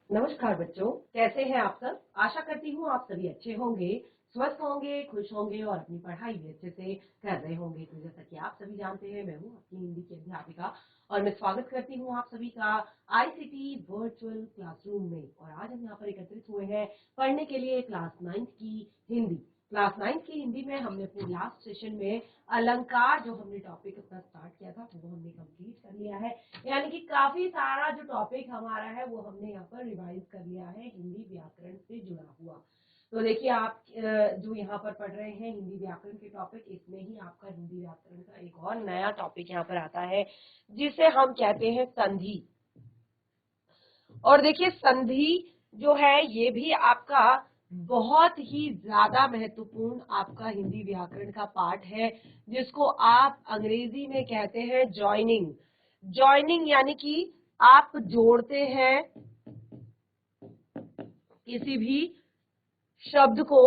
नमस्कार बच्चों, कैसे हैं आप सब। आशा करती हूँ आप सभी अच्छे होंगे, स्वस्थ होंगे, खुश होंगे और अपनी पढ़ाई भी अच्छे से कर रहे होंगे। तो जैसा कि आप सभी जानते हैं, मैं हूँ आपकी हिंदी की अध्यापिका और मैं स्वागत करती हूँ आप सभी का आईसीटी वर्चुअल क्लासरूम में। और आज हम यहाँ पर एकत्रित हुए हैं पढ़ने के लिए क्लास 9 की हिंदी। क्लास 9 की हिंदी में हमने अपने लास्ट सेशन में अलंकार जो हमने टॉपिक अपना स्टार्ट किया था वो हमने कंप्लीट कर लिया है। यानी कि काफी सारा जो टॉपिक हमारा है वो हमने यहाँ पर रिवाइज कर लिया है हिंदी व्याकरण से जुड़ा हुआ। तो देखिए आप जो यहाँ पर पढ़ रहे हैं हिंदी व्याकरण के टॉपिक, इसमें ही आपका हिंदी व्याकरण का एक और नया टॉपिक यहाँ पर आता है जिसे हम कहते हैं संधि। और देखिए संधि जो है ये भी आपका बहुत ही ज्यादा महत्वपूर्ण आपका हिंदी व्याकरण का पार्ट है, जिसको आप अंग्रेजी में कहते हैं जॉइनिंग। जॉइनिंग यानी कि आप जोड़ते हैं किसी भी शब्द को,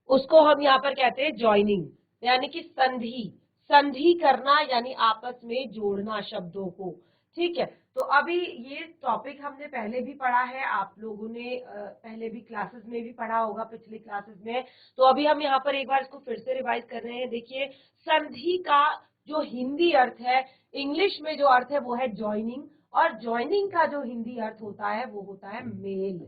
उसको हम यहाँ पर कहते हैं जॉइनिंग। यानी कि संधि, संधि करना यानी आपस में जोड़ना शब्दों को। ठीक है, तो अभी ये टॉपिक हमने पहले भी पढ़ा है, आप लोगों ने पहले भी क्लासेस में भी पढ़ा होगा, पिछली क्लासेस में। तो अभी हम यहाँ पर एक बार इसको फिर से रिवाइज कर रहे हैं। देखिए संधि का जो हिंदी अर्थ है, इंग्लिश में जो अर्थ है वो है ज्वाइनिंग, और ज्वाइनिंग का जो हिंदी अर्थ होता है वो होता है मेल।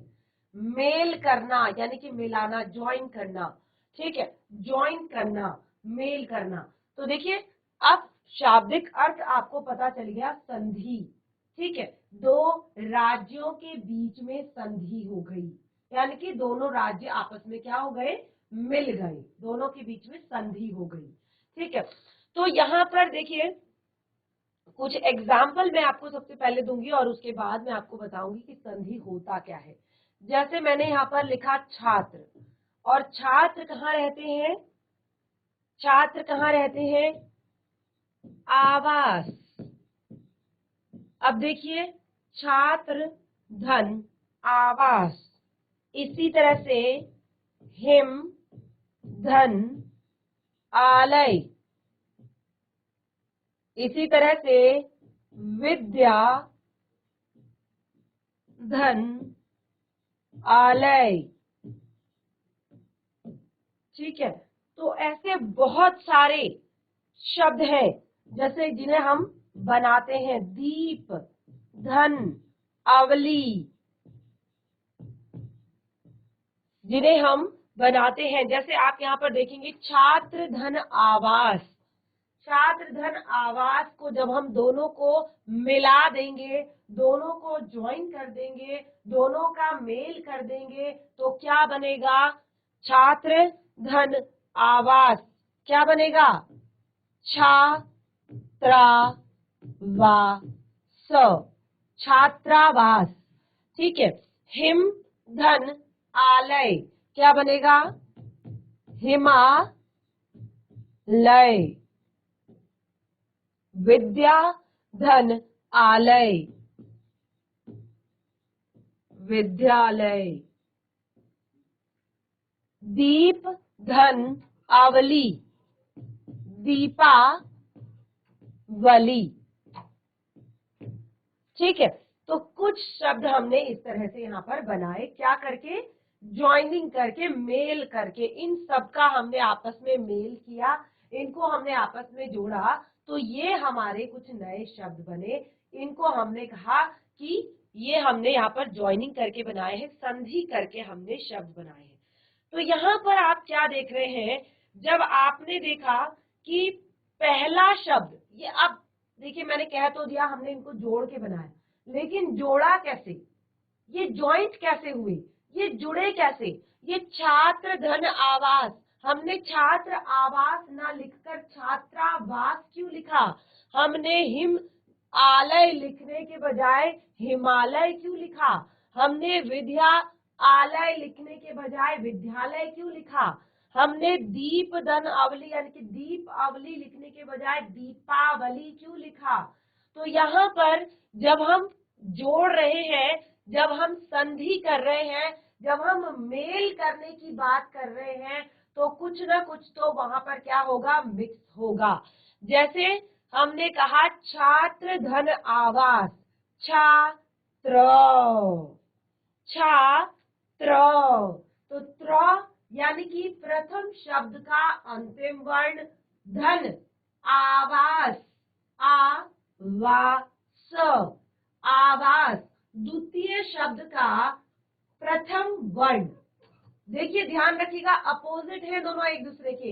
मेल करना यानी कि मिलाना, ज्वाइन करना। ठीक है, ज्वाइन करना, मेल करना। तो देखिए अब शाब्दिक अर्थ आपको पता चल गया संधि। ठीक है, दो राज्यों के बीच में संधि हो गई, यानी कि दोनों राज्य आपस में क्या हो गए, मिल गए, दोनों के बीच में संधि हो गई। ठीक है, तो यहाँ पर देखिए कुछ एग्जाम्पल मैं आपको सबसे पहले दूंगी और उसके बाद मैं आपको बताऊंगी कि संधि होता क्या है। जैसे मैंने यहाँ पर लिखा छात्र, और छात्र कहाँ रहते हैं, छात्र कहाँ रहते हैं, आवास। अब देखिए छात्र धन आवास, इसी तरह से हिम धन आलय, इसी तरह से विद्या धन आलय। ठीक है, तो ऐसे बहुत सारे शब्द हैं जैसे जिन्हें हम बनाते हैं, दीप धन अवली, जिन्हें हम बनाते हैं। जैसे आप यहाँ पर देखेंगे छात्र धन आवास, छात्र धन आवास को जब हम दोनों को मिला देंगे, दोनों को ज्वाइन कर देंगे, दोनों का मेल कर देंगे, तो क्या बनेगा, छात्र धन आवास। क्या बनेगा, छात्रावास, छात्रावास। ठीक है, हिम धन आलय, क्या बनेगा, हिमालय। विद्या धन आलय, विद्यालय। दीप धन आवली, दीपावली। ठीक है, तो कुछ शब्द हमने इस तरह से यहाँ पर बनाए, क्या करके, ज्वाइनिंग करके, मेल करके। इन सब का हमने आपस में मेल किया, इनको हमने आपस में जोड़ा, तो ये हमारे कुछ नए शब्द बने। इनको हमने कहा कि ये हमने यहाँ पर ज्वाइनिंग करके बनाए हैं, संधि करके हमने शब्द बनाए हैं। तो यहाँ पर आप क्या देख रहे हैं, जब आपने देखा कि पहला शब्द, ये अब देखिए मैंने कह तो दिया हमने इनको जोड़ के बनाया, लेकिन जोड़ा कैसे, ये ज्वाइंट कैसे हुए, ये जुड़े कैसे। ये छात्र धन आवास, हमने छात्र आवास ना लिखकर छात्रावास क्यों लिखा, हमने हिम आलय लिखने के बजाय हिमालय क्यों लिखा, हमने विद्या आलय लिखने के बजाय विद्यालय क्यों लिखा, हमने दीप धन अवली यानी कि दीप अवली लिखने के बजाय दीपावली क्यों लिखा। तो यहाँ पर जब हम जोड़ रहे हैं, जब हम संधि कर रहे हैं, जब हम मेल करने की बात कर रहे हैं, तो कुछ ना कुछ तो वहां पर क्या होगा, मिक्स होगा। जैसे हमने कहा छात्र धन आवास, छा छात्र। तो त्र यानी कि प्रथम शब्द का अंतिम वर्ण धन, आवास, आवास, आवास। द्वितीय शब्द का प्रथम वर्ण, देखिए ध्यान रखिएगा अपोजिट है दोनों एक दूसरे के।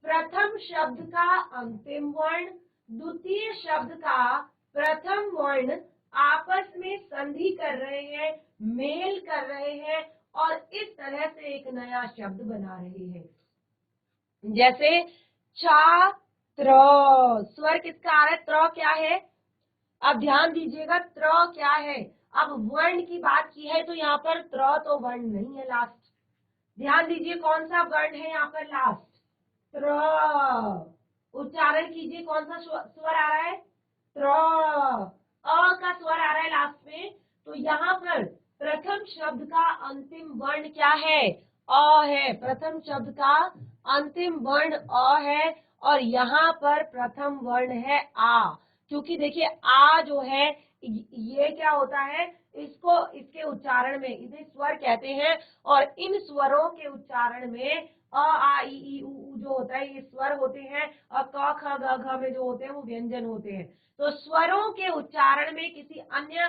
प्रथम शब्द का अंतिम वर्ण, द्वितीय शब्द का प्रथम वर्ण आपस में संधि कर रहे हैं, मेल कर रहे हैं और इस तरह से एक नया शब्द बना रहे हैं। जैसे छात्र, स्वर किसका आ रहा है? त्र क्या है? अब ध्यान दीजिएगा त्र क्या है। अब वर्ण की बात की है तो यहाँ पर त्र तो वर्ण नहीं है लास्ट। ध्यान दीजिए कौन सा वर्ण है यहाँ पर लास्ट? त्र। उच्चारण कीजिए कौन सा स्वर आ रहा है? त्र। अ का स्वर आ रहा है लास्ट में। तो यहाँ पर प्रथम शब्द का अंतिम वर्ण क्या है? अ है। प्रथम शब्द का अंतिम वर्ण अ है और यहाँ पर प्रथम वर्ण है आ। क्योंकि देखिए आ जो है ये क्या होता है, इसको इसके उच्चारण में इसे स्वर कहते हैं और इन स्वरों के उच्चारण में अ आ ई उ जो होता है ये स्वर होते हैं और क ख ग घ में जो होते हैं वो व्यंजन होते हैं। तो स्वरों के उच्चारण में किसी अन्य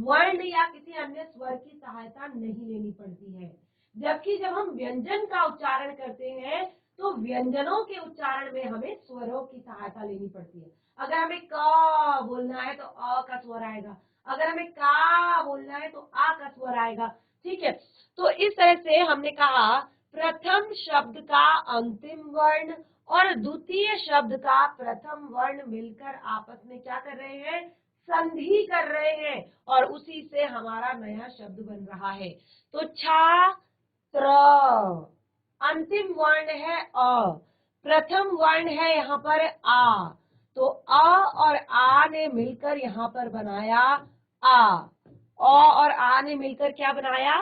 वर्ण या किसी अन्य स्वर की सहायता नहीं लेनी पड़ती है। जबकि जब हम व्यंजन का उच्चारण करते हैं तो व्यंजनों के उच्चारण में हमें स्वरों की सहायता लेनी पड़ती है। अगर हमें क बोलना है तो अ का स्वर आएगा, अगर हमें का बोलना है तो आ का स्वर आएगा। ठीक है, तो इस तरह से हमने कहा प्रथम शब्द का अंतिम वर्ण और द्वितीय शब्द का प्रथम वर्ण मिलकर आपस में क्या कर रहे हैं? संधि कर रहे हैं और उसी से हमारा नया शब्द बन रहा है। तो छात्र, अंतिम वर्ण है अ, प्रथम वर्ण है यहाँ पर आ। तो अ और आ ने मिलकर यहाँ पर बनाया आ। अ और आ ने मिलकर क्या बनाया?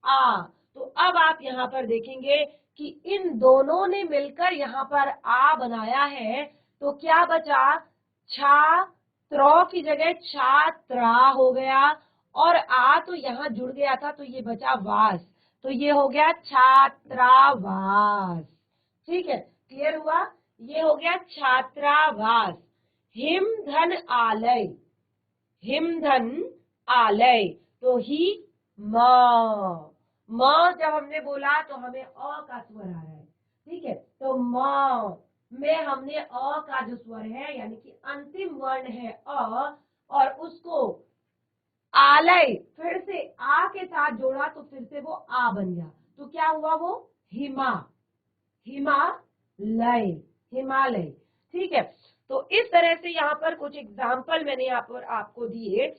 आ। तो अब आप यहाँ पर देखेंगे कि इन दोनों ने मिलकर यहाँ पर आ बनाया है। तो क्या बचा? छात्रों की जगह छात्रा हो गया और आ तो यहाँ जुड़ गया था तो ये बचा वास। तो ये हो गया छात्रावास। ठीक है, क्लियर हुआ? ये हो गया छात्रावास। हिमधन आलय, हिमधन आलय। तो ही म जब हमने बोला तो हमें अ का स्वर आ रहा है। ठीक है, तो म में हमने अ का जो स्वर है यानी कि अंतिम वर्ण है अ और उसको आलय फिर से आ के साथ जोड़ा तो फिर से वो आ बन गया। तो क्या हुआ? वो हिमा, हिमालय, हिमालय। ठीक है, तो इस तरह से यहाँ पर कुछ एग्जाम्पल मैंने यहाँ पर आपको दिए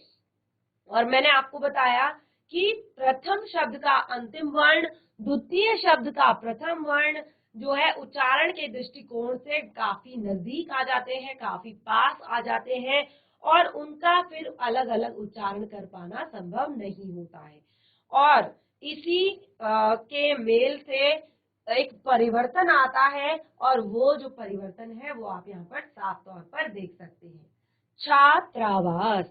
और मैंने आपको बताया कि प्रथम शब्द का अंतिम वर्ण, द्वितीय शब्द का प्रथम वर्ण जो है उच्चारण के दृष्टिकोण से काफी नजदीक आ जाते हैं, काफी पास आ जाते हैं और उनका फिर अलग अलग उच्चारण कर पाना संभव नहीं होता है। और इसी के मेल से एक परिवर्तन आता है और वो जो परिवर्तन है वो आप यहाँ पर साफ तौर पर देख सकते हैं, छात्रावास।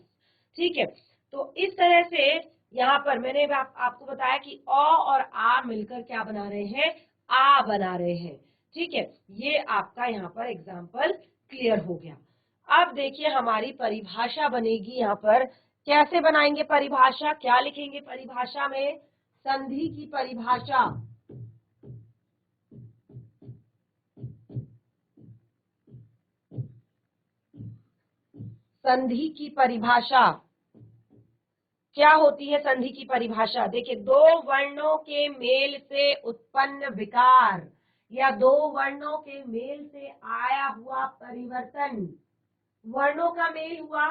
ठीक है, तो इस तरह से यहाँ पर मैंने आपको बताया कि अ और आ मिलकर क्या बना रहे हैं? आ बना रहे हैं। ठीक है, ये आपका यहाँ पर एग्जाम्पल क्लियर हो गया। अब देखिए हमारी परिभाषा बनेगी यहाँ पर। कैसे बनाएंगे परिभाषा? क्या लिखेंगे परिभाषा में? संधि की परिभाषा। संधि की परिभाषा क्या होती है? संधि की परिभाषा देखिए, दो वर्णों के मेल से उत्पन्न विकार या दो वर्णों के मेल से आया हुआ परिवर्तन। वर्णों का मेल हुआ,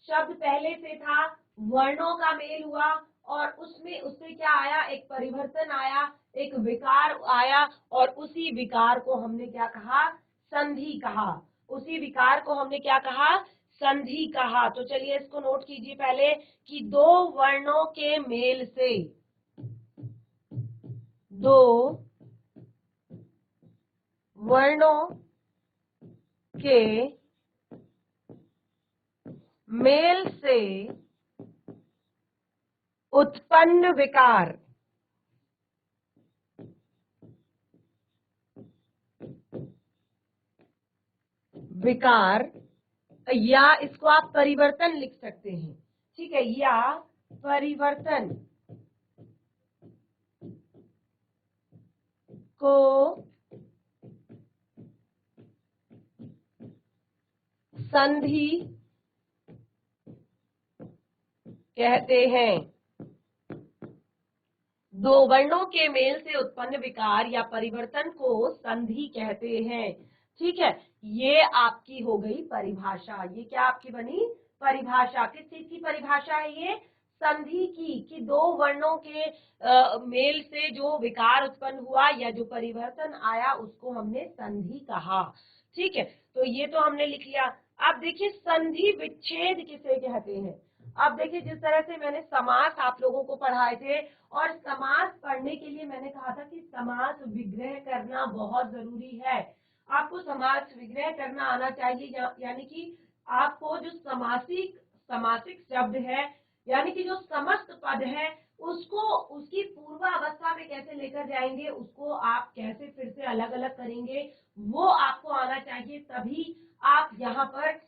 शब्द पहले से था, वर्णों का मेल हुआ और उसमें उससे क्या आया? एक परिवर्तन आया, एक विकार आया और उसी विकार को हमने क्या कहा? संधि कहा। उसी विकार को हमने क्या कहा? संधि कहा। तो चलिए इसको नोट कीजिए पहले कि दो वर्णों के मेल से, दो वर्णों के मेल से उत्पन्न विकार, विकार, या इसको आप परिवर्तन लिख सकते हैं, ठीक है, या परिवर्तन को संधि कहते हैं। दो वर्णों के मेल से उत्पन्न विकार या परिवर्तन को संधि कहते हैं, ठीक है। ये आपकी हो गई परिभाषा। ये क्या आपकी बनी? परिभाषा। किस चीज की परिभाषा है ये? संधि की, कि दो वर्णों के मेल से जो विकार उत्पन्न हुआ या जो परिवर्तन आया उसको हमने संधि कहा, ठीक है। तो ये तो हमने लिख लिया। अब देखिए संधि विच्छेद किसे कहते हैं। अब देखिए जिस तरह से मैंने समास आप लोगों को पढ़ाए थे, और समास पढ़ने के लिए मैंने कहा था कि समास विग्रह करना बहुत जरूरी है। आपको समास विग्रह करना आना चाहिए, यानी कि आपको जो समासिक शब्द है, यानी कि जो समस्त पद है, उसको उसकी पूर्वावस्था में कैसे लेकर जाएंगे, उसको आप कैसे फिर से अलग अलग करेंगे, वो आपको आना चाहिए। तभी आप यहाँ पर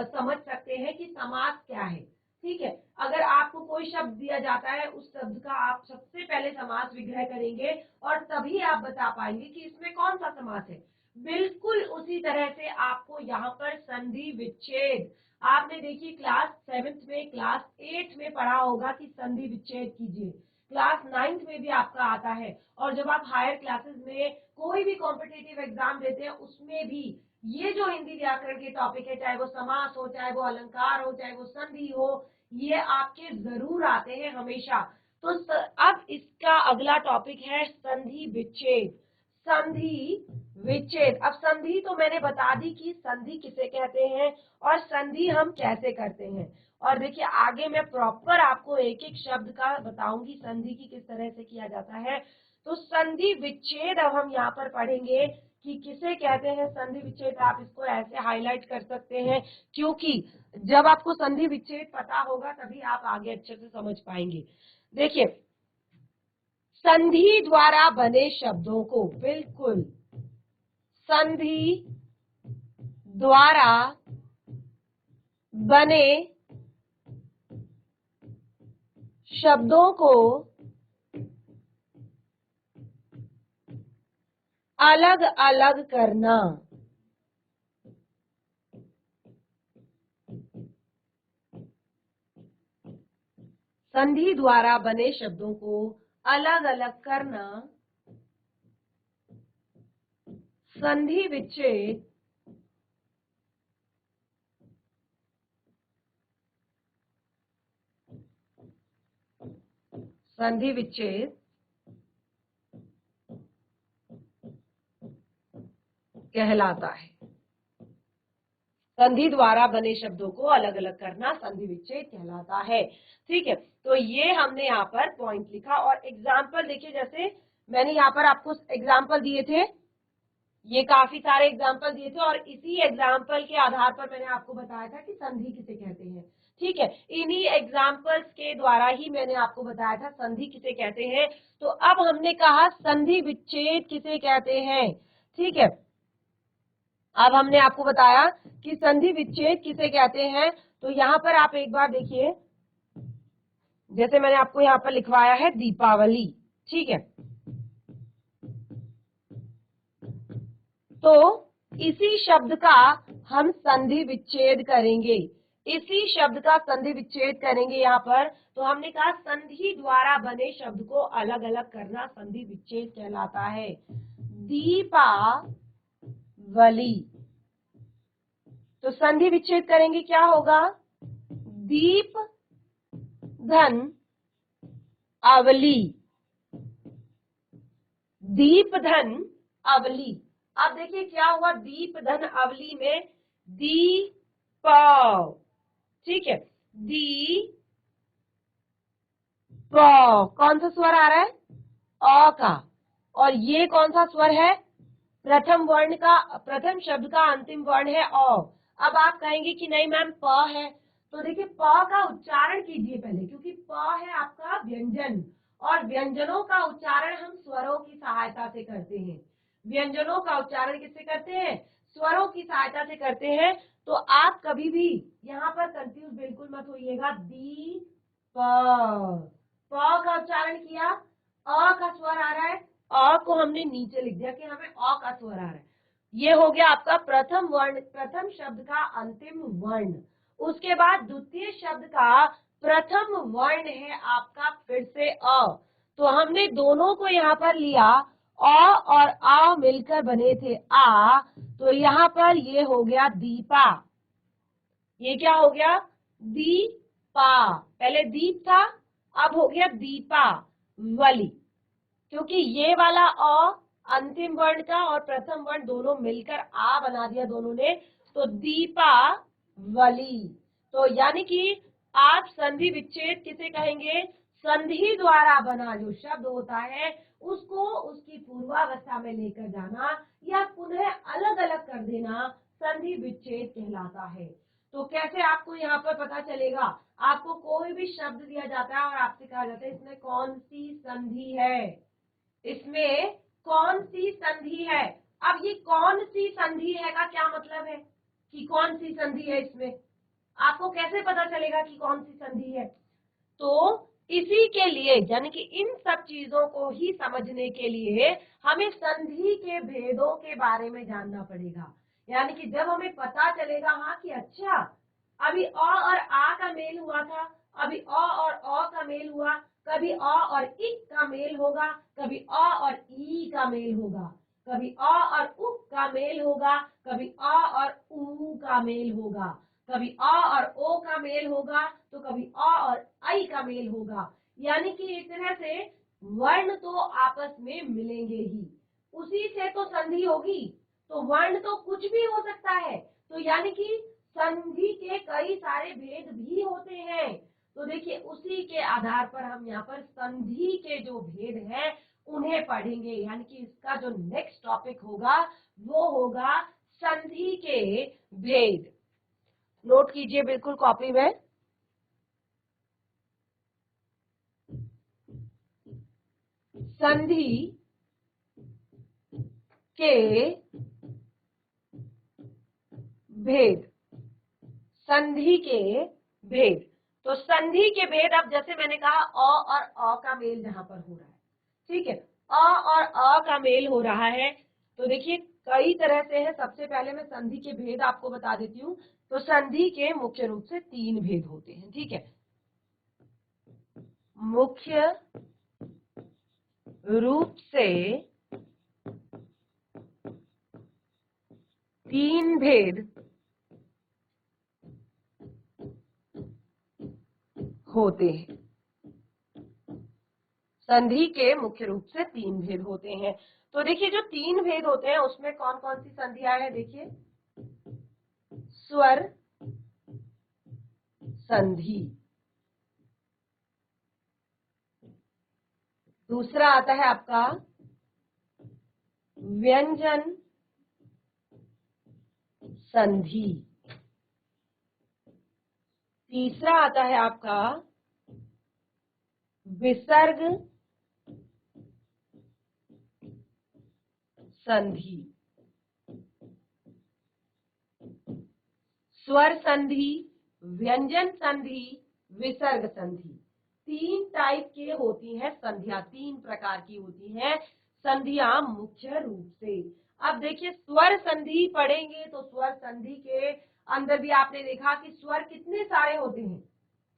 समझ सकते हैं कि समास क्या है, ठीक है। अगर आपको कोई शब्द दिया जाता है, उस शब्द का आप सबसे पहले समास विग्रह करेंगे और तभी आप बता पाएंगे कि इसमें कौन सा समास है। बिल्कुल उसी तरह से आपको यहाँ पर संधि विच्छेद, आपने देखिए क्लास 7th में, क्लास 8 में पढ़ा होगा कि संधि विच्छेद कीजिए। क्लास 9th में भी आपका आता है, और जब आप हायर क्लासेस में कोई भी कॉम्पिटिटिव एग्जाम देते हैं उसमें भी ये जो हिंदी व्याकरण के टॉपिक है, चाहे वो समास हो, चाहे वो अलंकार हो, चाहे वो संधि हो, ये आपके जरूर आते हैं हमेशा। तो अब इसका अगला टॉपिक है संधि विच्छेद। संधि विच्छेद। अब संधि तो मैंने बता दी कि संधि किसे कहते हैं और संधि हम कैसे करते हैं। और देखिए आगे मैं प्रॉपर आपको एक एक शब्द का बताऊंगी संधि की किस तरह से किया जाता है। तो संधि विच्छेद अब हम यहाँ पर पढ़ेंगे कि किसे कहते हैं संधि विच्छेद। आप इसको ऐसे हाईलाइट कर सकते हैं, क्योंकि जब आपको संधि विच्छेद पता होगा तभी आप आगे अच्छे से समझ पाएंगे। देखिए संधि द्वारा बने शब्दों को, बिल्कुल संधि द्वारा बने शब्दों को अलग अलग करना, संधि द्वारा बने शब्दों को अलग अलग करना संधि विच्छेद संधि विच्छेद कहलाता है। संधि द्वारा बने शब्दों को अलग अलग करना संधि विच्छेद कहलाता है, ठीक है। तो ये हमने यहाँ पर पॉइंट लिखा। और एग्जाम्पल देखिए, जैसे मैंने यहाँ पर आपको एग्जाम्पल दिए थे, ये काफी सारे एग्जाम्पल दिए थे, और इसी एग्जाम्पल के आधार पर मैंने आपको बताया था कि संधि किसे कहते हैं, ठीक है। इन्हीं एग्जाम्पल्स के द्वारा ही मैंने आपको बताया था संधि किसे कहते हैं। तो अब हमने कहा संधि विच्छेद किसे कहते हैं, ठीक है। अब हमने आपको बताया कि संधि विच्छेद किसे कहते हैं। तो यहाँ पर आप एक बार देखिए, जैसे मैंने आपको यहाँ पर लिखवाया है दीपावली, ठीक है। तो इसी शब्द का हम संधि विच्छेद करेंगे, इसी शब्द का संधि विच्छेद करेंगे यहाँ पर। तो हमने कहा संधि द्वारा बने शब्द को अलग अलग करना संधि विच्छेद कहलाता है। दीपावली, तो संधि विच्छेद करेंगे, क्या होगा? दीप धन अवली, दीप धन अवली। अब देखिए क्या हुआ, दीप धन अवली में दीप, ठीक है, दी कौन सा स्वर आ रहा है? अ का। और ये कौन सा स्वर है? प्रथम वर्ण का, प्रथम शब्द का अंतिम वर्ण है अ। अब आप कहेंगे कि नहीं मैम प है, तो देखिए प का उच्चारण कीजिए पहले, क्योंकि प है आपका व्यंजन व्यंजन, और व्यंजनों का उच्चारण हम स्वरों की सहायता से करते हैं। व्यंजनों का उच्चारण किससे करते हैं? स्वरों की सहायता से करते हैं। तो आप कभी भी यहाँ पर कंफ्यूज बिल्कुल मत होइएगा। दी प का उच्चारण किया, अ का स्वर आ रहा है, अ को हमने नीचे लिख दिया कि हमें अ का स्वर आ रहा है। ये हो गया आपका प्रथम वर्ण, प्रथम शब्द का अंतिम वर्ण। उसके बाद द्वितीय शब्द का प्रथम वर्ण है आपका फिर से अ। तो हमने दोनों को यहाँ पर लिया, अ और आ मिलकर बने थे आ, तो यहाँ पर ये हो गया दीपा। ये क्या हो गया? दीपा। पहले दीप था, अब हो गया दीपा वली, क्योंकि ये वाला अ अंतिम वर्ण का और प्रथम वर्ण दोनों मिलकर आ बना दिया दोनों ने, तो दीपा वली। तो यानी कि आप संधि विच्छेद किसे कहेंगे? संधि द्वारा बना जो शब्द होता है उसको उसकी पूर्वावस्था में लेकर जाना या पुनः अलग अलग कर देना संधि विच्छेद कहलाता है। तो कैसे आपको यहाँ पर पता चलेगा? आपको कोई भी शब्द दिया जाता है और आपसे कहा जाता है इसमें कौन सी संधि है, इसमें कौन सी संधि है। अब ये कौन सी संधि है का क्या मतलब है कि कौन सी संधि है इसमें? आपको कैसे पता चलेगा कि कौन सी संधि है? तो इसी के लिए यानी कि इन सब चीजों को ही समझने के लिए हमें संधि के भेदों के बारे में जानना पड़ेगा। यानी कि जब हमें पता चलेगा हाँ कि अच्छा अभी अ और आ का मेल हुआ था, अभी अ और अ का मेल हुआ, कभी अ और इक का मेल होगा, कभी अ और ई का मेल होगा, कभी अ और उक का मेल होगा, कभी अ और ऊ का मेल होगा, कभी अ और ओ का मेल होगा, तो कभी अ और आई का मेल होगा। यानी कि एक तरह से वर्ण तो आपस में मिलेंगे ही, उसी से तो संधि होगी। तो वर्ण तो कुछ भी हो सकता है, तो यानी कि संधि के कई सारे भेद भी होते हैं। तो देखिए उसी के आधार पर हम यहाँ पर संधि के जो भेद हैं उन्हें पढ़ेंगे। यानी कि इसका जो नेक्स्ट टॉपिक होगा वो होगा संधि के भेद। नोट कीजिए बिल्कुल कॉपी में। संधि के भेद, संधि के भेद। तो संधि के भेद, अब जैसे मैंने कहा अ और अ का मेल जहां पर हो रहा है, ठीक है, अ और अ का मेल हो रहा है, तो देखिए कई तरह से है। सबसे पहले मैं संधि के भेद आपको बता देती हूँ। तो संधि के मुख्य रूप से 3 भेद होते हैं, ठीक है। मुख्य रूप से 3 भेद होते हैं। संधि के मुख्य रूप से 3 भेद होते हैं। तो देखिए जो 3 भेद होते हैं उसमें कौन कौन सी संधियां हैं? देखिए स्वर संधि, दूसरा आता है आपका व्यंजन संधि, तीसरा आता है आपका विसर्ग संधि। स्वर संधि, व्यंजन संधि, विसर्ग संधि, 3 टाइप की होती हैं संधियां, 3 प्रकार की होती हैं संधियां मुख्य रूप से। अब देखिए स्वर संधि पढ़ेंगे तो स्वर संधि के अंदर भी आपने देखा कि स्वर कितने सारे होते हैं,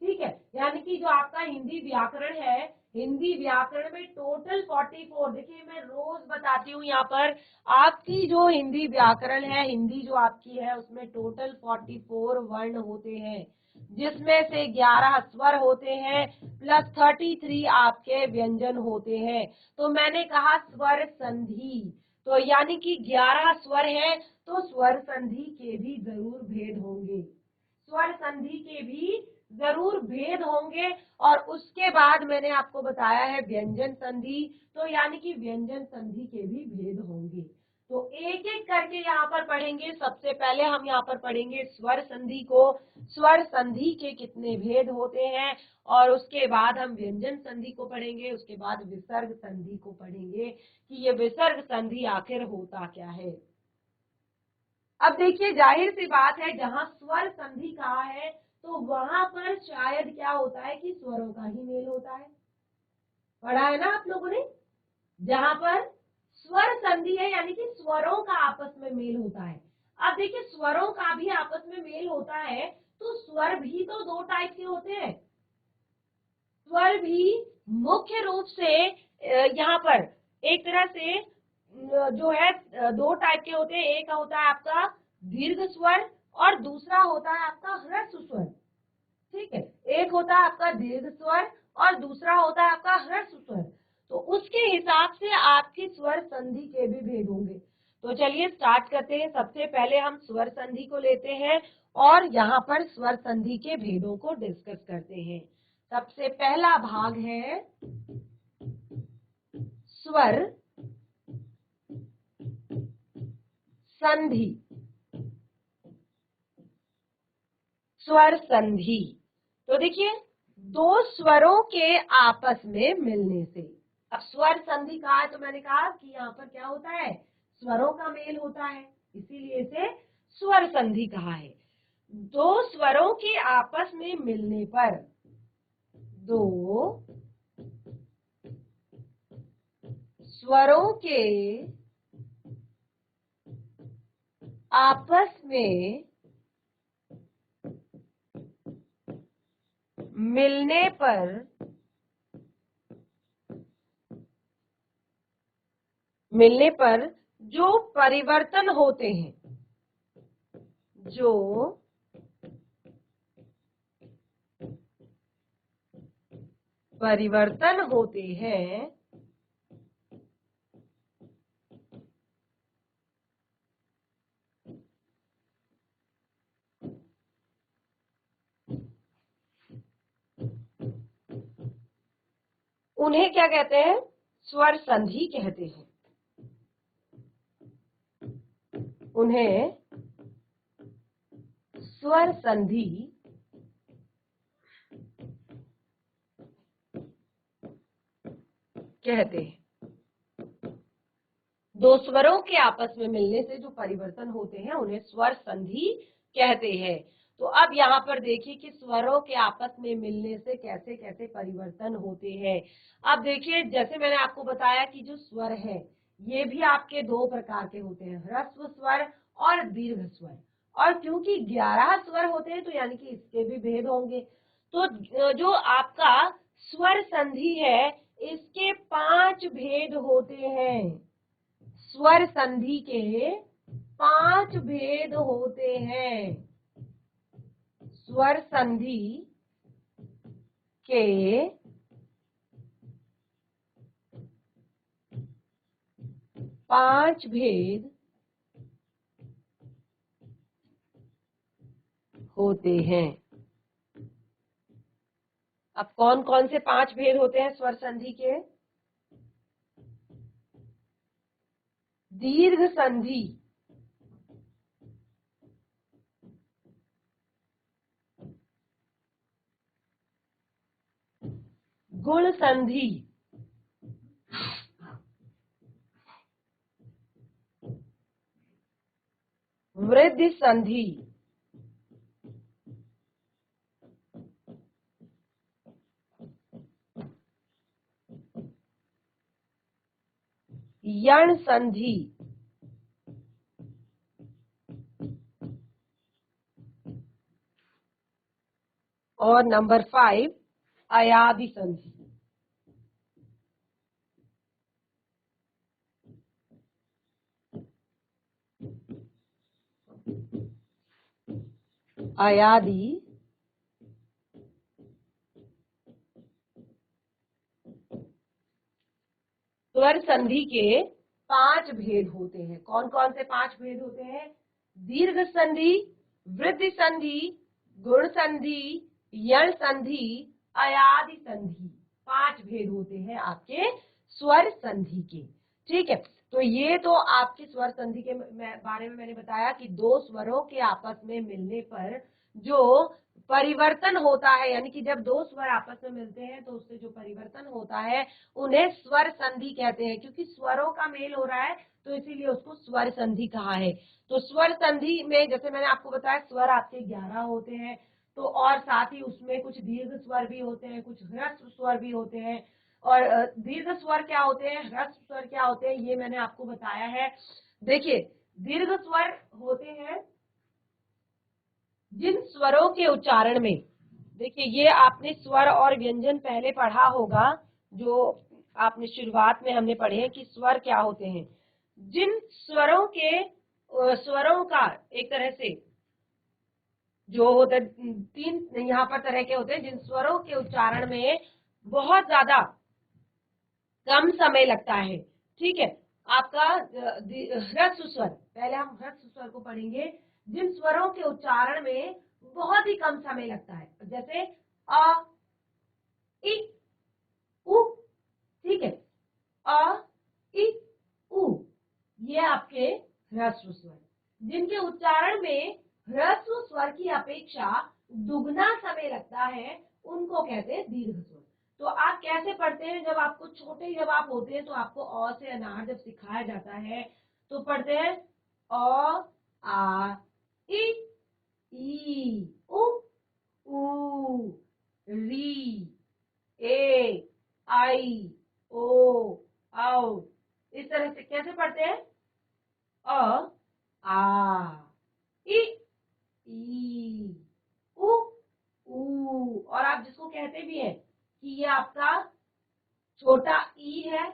ठीक है। यानी कि जो आपका हिंदी व्याकरण है, हिंदी व्याकरण में टोटल 44, देखिए मैं रोज बताती हूँ यहाँ पर, आपकी जो हिंदी व्याकरण है, हिंदी जो आपकी है उसमें टोटल 44 वर्ण होते हैं, जिसमें से 11 स्वर होते हैं प्लस 33 आपके व्यंजन होते हैं। तो मैंने कहा स्वर संधि, तो यानी कि 11 स्वर है, तो स्वर संधि के भी जरूर भेद होंगे, स्वर संधि के भी जरूर भेद होंगे। और उसके बाद मैंने आपको बताया है व्यंजन संधि, तो यानी कि व्यंजन संधि के भी भेद होंगे। तो एक एक करके यहाँ पर पढ़ेंगे। सबसे पहले हम यहाँ पर पढ़ेंगे स्वर संधि को, स्वर संधि के कितने भेद होते हैं, और उसके बाद हम व्यंजन संधि को पढ़ेंगे, उसके बाद विसर्ग संधि को पढ़ेंगे कि ये विसर्ग संधि आखिर होता क्या है। अब देखिए, जाहिर सी बात है, जहां स्वर संधि कहा है तो वहां पर शायद क्या होता है कि स्वरों का ही मेल होता है। पढ़ा है ना आप लोगों ने? जहां पर स्वर संधि है यानी कि स्वरों का आपस में मेल होता है। अब देखिए, स्वरों का भी आपस में मेल होता है तो स्वर भी तो दो टाइप के होते हैं। स्वर भी मुख्य रूप से यहाँ पर एक तरह से जो है दो टाइप के होते हैं। एक होता है आपका दीर्घ स्वर और दूसरा होता है आपका ह्रस्व स्वर। ठीक है, एक होता है आपका दीर्घ स्वर और दूसरा होता है आपका ह्रस्व स्वर। तो उसके हिसाब से आपकी स्वर संधि के भी भेद होंगे। तो चलिए स्टार्ट करते हैं। सबसे पहले हम स्वर संधि को लेते हैं और यहाँ पर स्वर संधि के भेदों को डिस्कस करते हैं। सबसे पहला भाग है स्वर संधि। स्वर संधि तो देखिए, दो स्वरों के आपस में मिलने से। अब स्वर संधि कहा है तो मैंने कहा कि यहाँ पर क्या होता है, स्वरों का मेल होता है, इसीलिए इसे स्वर संधि कहा है। दो स्वरों के आपस में मिलने पर, दो स्वरों के आपस में मिलने पर जो परिवर्तन होते हैं, जो परिवर्तन होते हैं उन्हें क्या कहते हैं, स्वर संधि कहते हैं। उन्हें स्वर संधि कहते हैं। दो स्वरों के आपस में मिलने से जो परिवर्तन होते हैं उन्हें स्वर संधि कहते हैं। तो अब यहाँ पर देखिए कि स्वरों के आपस में मिलने से कैसे कैसे परिवर्तन होते हैं। अब देखिए, जैसे मैंने आपको बताया कि जो स्वर है ये भी आपके दो प्रकार के होते हैं, ह्रस्व स्वर और दीर्घ स्वर। और क्योंकि 11 स्वर होते हैं तो यानी कि इसके भी भेद होंगे। तो जो आपका स्वर संधि है इसके 5 भेद होते हैं। स्वर संधि के 5 भेद होते हैं। स्वर संधि के 5 भेद होते हैं। अब कौन कौन से 5 भेद होते हैं स्वर संधि के? दीर्घ संधि, गुण संधि, वृद्धि संधि, यण संधि और नंबर 5 अयादि संधि। अयादि, स्वर संधि के 5 भेद होते हैं। कौन कौन से 5 भेद होते हैं? दीर्घ संधि, वृद्धि संधि, गुण संधि, यण संधि, अयादि संधि। 5 भेद होते हैं आपके स्वर संधि के। ठीक है। तो ये तो आपकी स्वर संधि के बारे में मैंने बताया कि दो स्वरों के आपस में मिलने पर जो परिवर्तन होता है, यानी कि जब दो स्वर आपस में मिलते हैं तो उससे जो परिवर्तन होता है उन्हें स्वर संधि कहते हैं। क्योंकि स्वरों का मेल हो रहा है तो इसीलिए उसको स्वर संधि कहा है। तो स्वर संधि में जैसे मैंने आपको बताया स्वर आपके 11 होते हैं, तो और साथ ही उसमें कुछ दीर्घ स्वर भी होते हैं, कुछ ह्रस्व स्वर भी होते हैं। और दीर्घ स्वर क्या होते हैं, ह्रस्व स्वर क्या होते हैं, ये मैंने आपको बताया है। देखिए, दीर्घ स्वर होते हैं जिन स्वरों के उच्चारण में, देखिए ये आपने स्वर और व्यंजन पहले पढ़ा होगा, जो आपने शुरुआत में हमने पढ़े हैं कि स्वर क्या होते हैं। जिन स्वरों के स्वरों का एक तरह से जो होते हैं, तीन यहाँ पर तरह के होते हैं जिन स्वरों के उच्चारण में बहुत ज्यादा कम समय लगता है। ठीक है, आपका ह्रस्व स्वर, पहले हम ह्रस्व स्वर को पढ़ेंगे। जिन स्वरों के उच्चारण में बहुत ही कम समय लगता है, जैसे अ, इ, उ। ठीक है, अ, इ, उ, ये आपके ह्रस्व स्वर। जिनके उच्चारण में ह्रस्व स्वर की अपेक्षा दुगना समय लगता है उनको कहते हैं दीर्घ स्वर। तो आप कैसे पढ़ते हैं, जब आपको छोटे जब आप होते हैं तो आपको अ से अनार जब सिखाया जाता है तो पढ़ते हैं अ, आ, ई, उ, री, ए, आई, ओ, औ। इस तरह से कैसे पढ़ते हैं, अ, आ, इ, ई, उ, और आप जिसको कहते भी हैं कि ये आपका छोटा ई है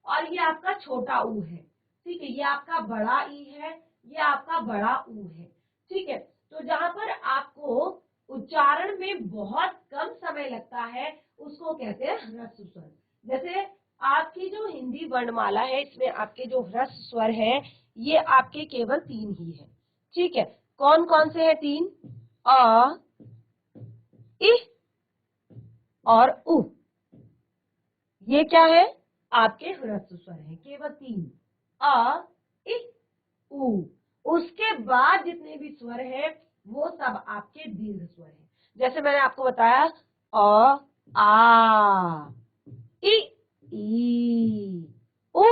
और ये आपका छोटा ऊ है। ठीक है, ये आपका बड़ा ई है, ये आपका बड़ा ऊ है। ठीक है, तो जहां पर आपको उच्चारण में बहुत कम समय लगता है उसको कहते हैं ह्रस्व स्वर। जैसे आपकी जो हिंदी वर्णमाला है इसमें आपके जो ह्रस्व स्वर है ये आपके केवल 3 ही है। ठीक है, कौन कौन से हैं 3, अ, इ और उ। ये क्या है, आपके ह्रस्व स्वर है, केवल 3, अ, इ, उ। उसके बाद जितने भी स्वर हैं वो सब आपके दीर्घ स्वर हैं। जैसे मैंने आपको बताया अ, आ, इ, ई, उ,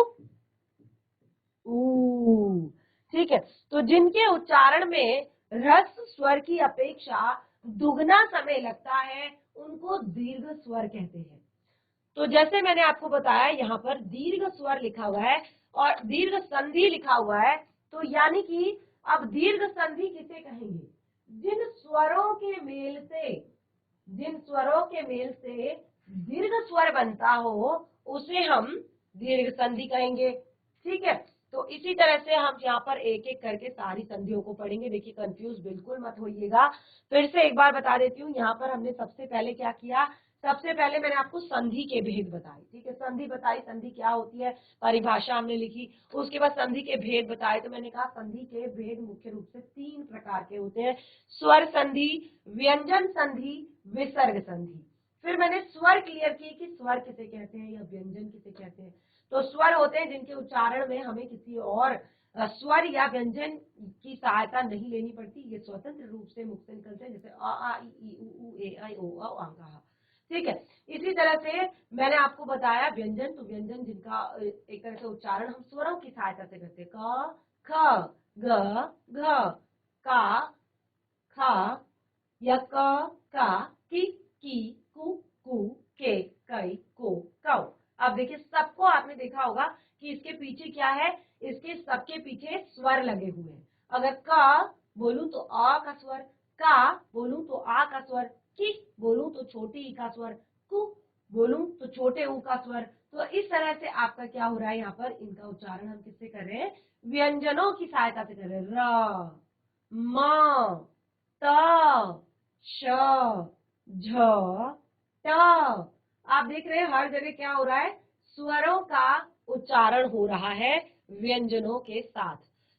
ऊ। ठीक है, तो जिनके उच्चारण में ह्रस्व स्वर की अपेक्षा दुगना समय लगता है उनको दीर्घ स्वर कहते हैं। तो जैसे मैंने आपको बताया यहाँ पर दीर्घ स्वर लिखा हुआ है और दीर्घ संधि लिखा हुआ है, तो यानी कि अब दीर्घ संधि किसे कहेंगे, जिन स्वरों के मेल से, जिन स्वरों के मेल से दीर्घ स्वर बनता हो उसे हम दीर्घ संधि कहेंगे। ठीक है, तो इसी तरह से हम यहाँ पर एक एक करके सारी संधियों को पढ़ेंगे। देखिए कंफ्यूज बिल्कुल मत होइएगा, फिर से एक बार बता देती हूँ। यहाँ पर हमने सबसे पहले क्या किया, सबसे पहले मैंने आपको संधि के भेद बताए। ठीक है, संधि बताई, संधि क्या होती है, परिभाषा हमने लिखी। उसके बाद संधि के भेद बताए, तो मैंने कहा संधि के भेद मुख्य रूप से 3 प्रकार के होते हैं, स्वर संधि, व्यंजन संधि, विसर्ग संधि। फिर मैंने स्वर क्लियर किए कि स्वर किसे कहते हैं या व्यंजन किसे कहते हैं। तो स्वर होते हैं जिनके उच्चारण में हमें किसी और स्वर या व्यंजन की सहायता नहीं लेनी पड़ती, ये स्वतंत्र रूप से मुख से निकलते हैं, जैसे अ, आ, ई, उ, ए, आई, ओ, औ, आ, गा। ठीक है, इसी तरह से मैंने आपको बताया व्यंजन, तो व्यंजन जिनका एक तरह से उच्चारण हम स्वरों की सहायता से करते हैं, क, ख, ग, घ, का, खा, या क, का, की, कु, के, कई, को, कौ। अब देखिए सबको आपने देखा होगा कि इसके पीछे क्या है, इसके सबके पीछे स्वर लगे हुए हैं। अगर क बोलूं तो अ का स्वर, का बोलूं तो आ का स्वर, की बोलूं तो छोटी ई का स्वर, कु बोलूं तो छोटे ऊ का स्वर। तो इस तरह से आपका क्या हो रहा है, यहाँ पर इनका उच्चारण हम किससे कर रहे हैं, व्यंजनों की सहायता से कर रहे हैं। र, म, त, श, झ, ट। आप देख रहे हैं हर जगह क्या हो रहा है, स्वरों का उच्चारण हो रहा है व्यंजनों के साथ।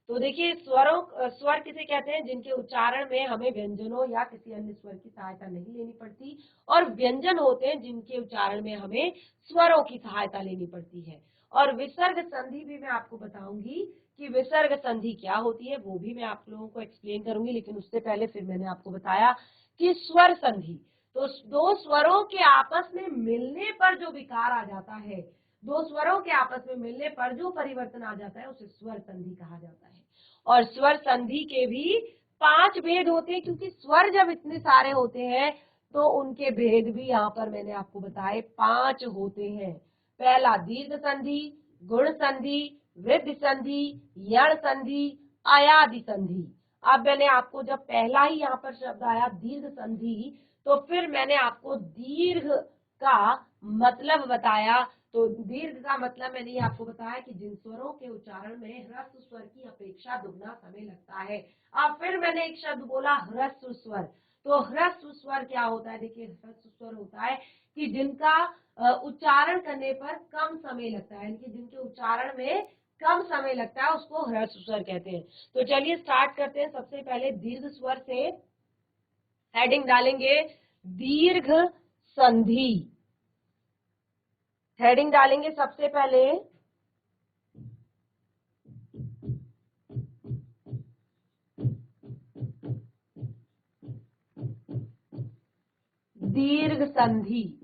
तो देखिए स्वर किसे कहते हैं, जिनके उच्चारण में हमें व्यंजनों या किसी अन्य स्वर की सहायता नहीं लेनी पड़ती, और व्यंजन होते हैं जिनके उच्चारण में हमें स्वरों की सहायता लेनी पड़ती है। और विसर्ग संधि भी मैं आपको बताऊंगी कि विसर्ग संधि क्या होती है, वो भी मैं आप लोगों को एक्सप्लेन करूंगी। लेकिन उससे पहले फिर मैंने आपको बताया कि स्वर संधि, तो दो स्वरों के आपस में मिलने पर जो विकार आ जाता है, दो स्वरों के आपस में मिलने पर जो परिवर्तन आ जाता है उसे स्वर संधि कहा जाता है। और स्वर संधि के भी 5 भेद होते हैं, क्योंकि स्वर जब इतने सारे होते हैं तो उनके भेद भी यहाँ पर मैंने आपको बताए 5 होते हैं। पहला दीर्घ संधि, गुण संधि, वृद्धि संधि, यण संधि, आयादि संधि। अब मैंने आपको जब पहला ही यहाँ पर शब्द आया दीर्घ संधि, तो फिर मैंने आपको दीर्घ का मतलब बताया। तो दीर्घ का मतलब मैंने आपको बताया कि जिन स्वरों के उच्चारण में ह्रस्व स्वर की अपेक्षा दुगना समय लगता है। अब फिर मैंने एक शब्द बोला ह्रस्व स्वर। तो ह्रस्व स्वर क्या होता है? देखिए, ह्रस्व स्वर होता है कि जिनका उच्चारण करने पर कम समय लगता है, यानी जिनके उच्चारण में कम समय लगता है उसको ह्रस्व स्वर कहते हैं। तो चलिए स्टार्ट करते हैं। सबसे पहले दीर्घ स्वर से हेडिंग डालेंगे दीर्घ संधि। हेडिंग डालेंगे सबसे पहले दीर्घ संधि।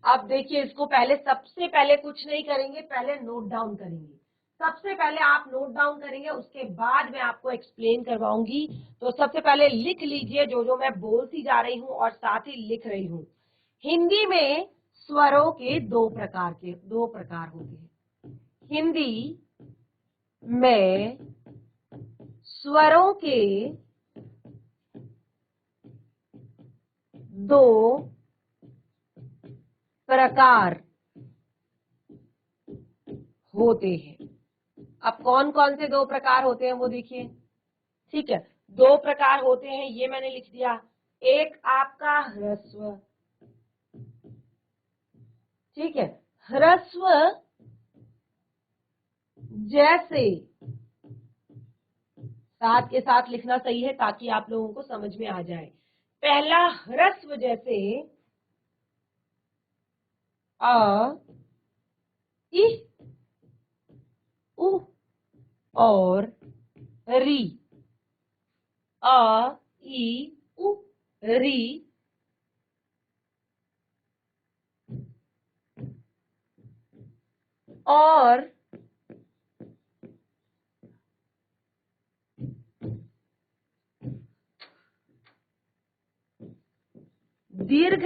अब देखिए, इसको पहले सबसे पहले कुछ नहीं करेंगे, पहले नोट डाउन करेंगे। सबसे पहले आप नोट डाउन करेंगे, उसके बाद मैं आपको एक्सप्लेन करवाऊंगी। तो सबसे पहले लिख लीजिए जो जो मैं बोलती जा रही हूं और साथ ही लिख रही हूं। हिंदी में स्वरों के दो प्रकार होते हैं। हिंदी में स्वरों के दो प्रकार होते हैं। अब कौन कौन से दो प्रकार होते हैं वो देखिए। ठीक है, दो प्रकार होते हैं, ये मैंने लिख दिया। एक आपका ह्रस्व, ठीक है, ह्रस्व जैसे, साथ के साथ लिखना सही है ताकि आप लोगों को समझ में आ जाए। पहला ह्रस्व जैसे अ, इ, उ और री। अ, इ, उ, री। और दीर्घ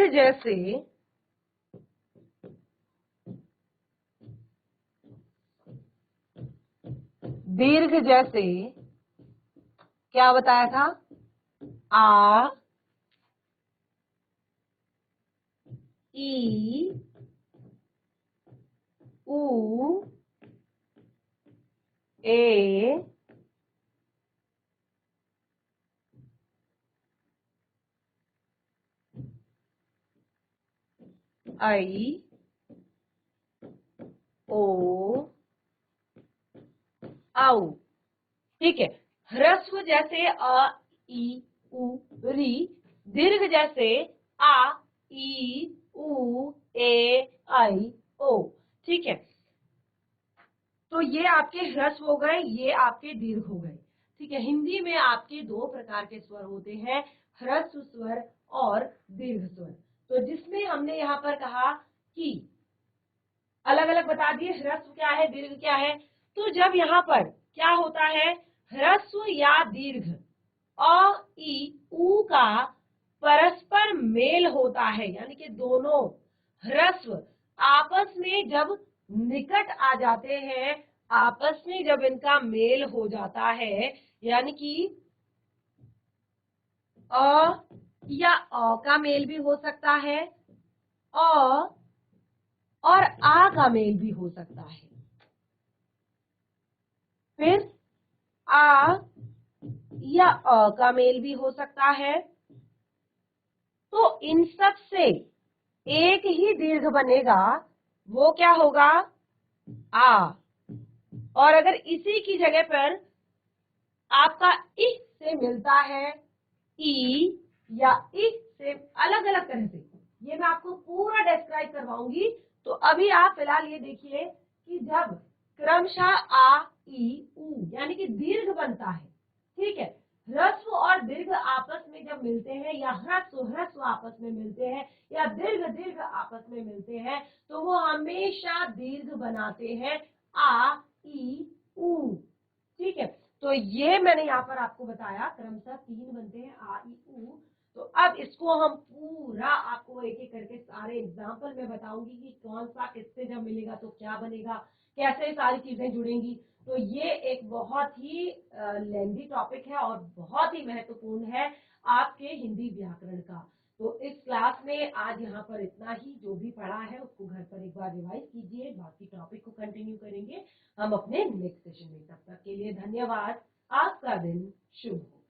जैसे क्या बताया था? आ, ई, उ, ए, आई, ओ, आउ। ठीक है, ह्रस्व जैसे अ, ई, उ, री। दीर्घ जैसे आ, ई, उ, ए, आई, ओ। ठीक है, तो ये आपके ह्रस्व हो गए, ये आपके दीर्घ हो गए। ठीक है, हिंदी में आपके दो प्रकार के स्वर होते हैं, ह्रस्व स्वर और दीर्घ स्वर। तो जिसमें हमने यहाँ पर कहा कि अलग अलग बता दिए, ह्रस्व क्या है, दीर्घ क्या है। तो जब यहाँ पर क्या होता है, ह्रस्व या दीर्घ अ, ई, उ का परस्पर मेल होता है, यानी कि दोनों ह्रस्व आपस में जब निकट आ जाते हैं, आपस में जब इनका मेल हो जाता है, यानी कि अ या अ का मेल भी हो सकता है, अ और आ का मेल भी हो सकता है, फिर आ या अ का मेल भी हो सकता है। तो इन सब से एक ही दीर्घ बनेगा, वो क्या होगा? आ। और अगर इसी की जगह पर आपका इ से मिलता है, ई या इ से अलग अलग तरह से, ये मैं आपको पूरा डिस्क्राइब करवाऊंगी। तो अभी आप फिलहाल ये देखिए कि जब क्रमशः आ ई ऊ यानी कि दीर्घ बनता है, ठीक है, ह्रस्व और दीर्घ आपस में जब मिलते हैं या ह्रस्व ह्रस्व आपस में मिलते हैं या दीर्घ दीर्घ आपस में मिलते हैं तो वो हमेशा दीर्घ बनाते हैं आ ई ऊ, ठीक है। तो ये मैंने यहाँ पर आपको बताया क्रमशः 3 बनते हैं आ ई ऊ। तो अब इसको हम पूरा आपको एक एक करके सारे एग्जाम्पल में बताऊंगी कि कौन सा किससे जब मिलेगा तो क्या बनेगा, कैसे सारी चीजें जुड़ेंगी। तो ये एक बहुत ही लेंदी टॉपिक है और बहुत ही महत्वपूर्ण है आपके हिंदी व्याकरण का। तो इस क्लास में आज यहाँ पर इतना ही, जो भी पढ़ा है उसको घर पर एक बार रिवाइज कीजिए, बाकी टॉपिक को कंटिन्यू करेंगे हम अपने नेक्स्ट सेशन में। तब तक के लिए धन्यवाद, आपका दिन शुभ हो।